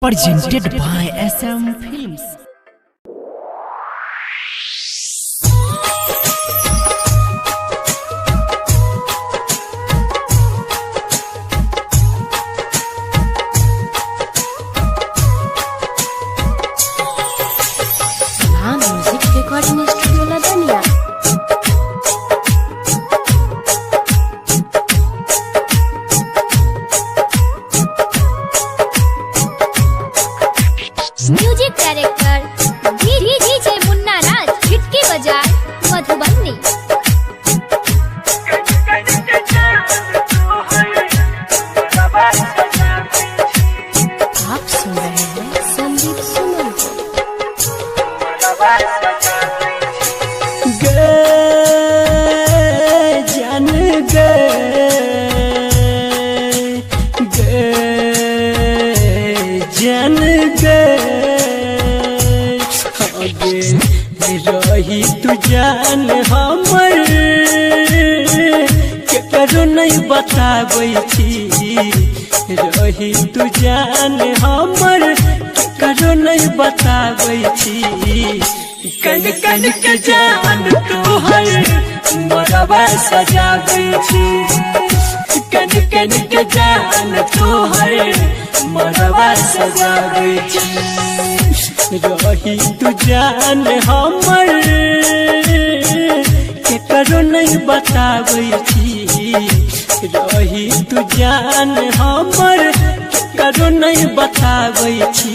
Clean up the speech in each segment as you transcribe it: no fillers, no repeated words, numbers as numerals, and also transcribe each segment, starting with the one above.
presented by SM Films. Music recording studio Ladania. Music director DJ Munna Raj हिटकी बजाए मधुबनी। आप सुन रहे हैं संदीप सुमन को। जान जान रही तू जान हमर के करो नहीं बताबै छी। रही तू जान हमर के करो नहीं बताबै छी। कन कन के जान तोहर मरवा सजाबै छी। कन कन के जान तोहर मरवा सजाबै छी। रही तू जान हमर के करो नहीं बताबै छी। रही तू जान हमर के करो नहीं बताबै छी।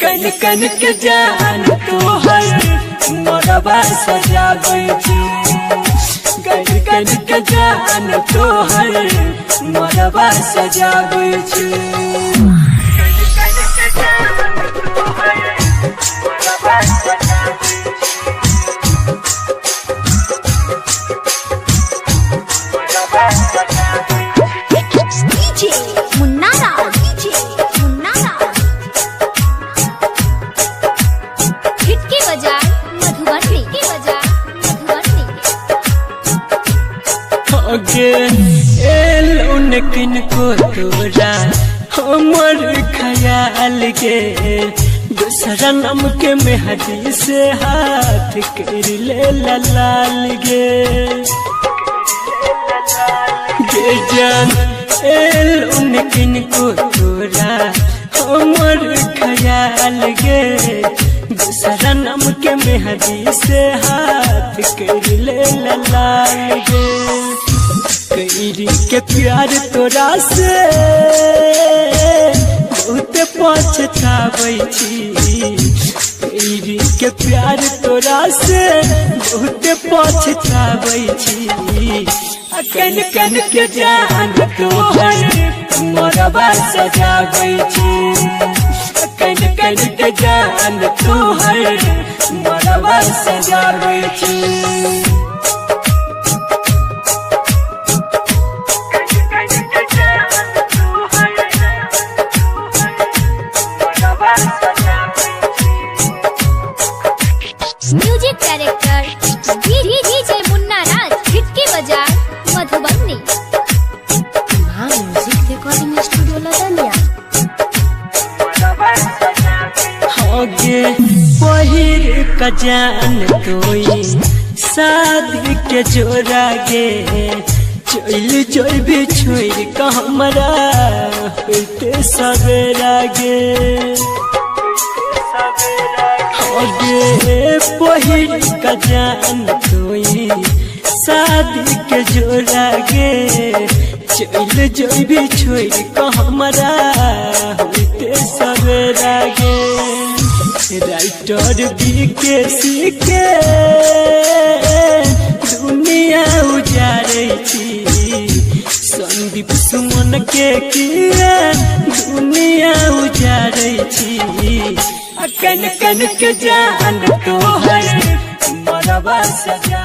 कन कन के जान तोहर मरवा सजाबै छी। कन कन के जान तोहर मरवा सजाबै छी। डीजे मुन्ना राज हिटकी बजाए मधुबनी। किन को तोरा हमर ख्याल के दूसरा नाम के मेहदी से हाथ कर ले लाल गे। जान किन को तोरा हमर ख्याल गे दूसरा नाम के मेहदी से हाथ कर ले लाल गे। कैरी के प्यार तोरा से बहुत पछताबै छी। कैरी के प्यार तोरा से बहुत पछताबै छी। कन कन के जान तोहर मरवा सजाबै छी। कन कन के जान तोहर मरवा सजाबै छी। Music director DJ Munna Raj हिटकी बजाए Madhubani. Music recording studio Ladaniya. पहिर का जान तोई शादी के जोड़ा गे। चल जोबी छोड़ का हमरा होते सवेरा गे। पहिर का जान तोई शादी के जोड़ा गे। चल जोबी छोड़ का हमरा होते सवेरा गे। राइटर बीके सीखे दुनिया उजारै छी। संदीप सुमन के किया दुनिया उजारै छी। कन कन के जान तोहर मरवा सजा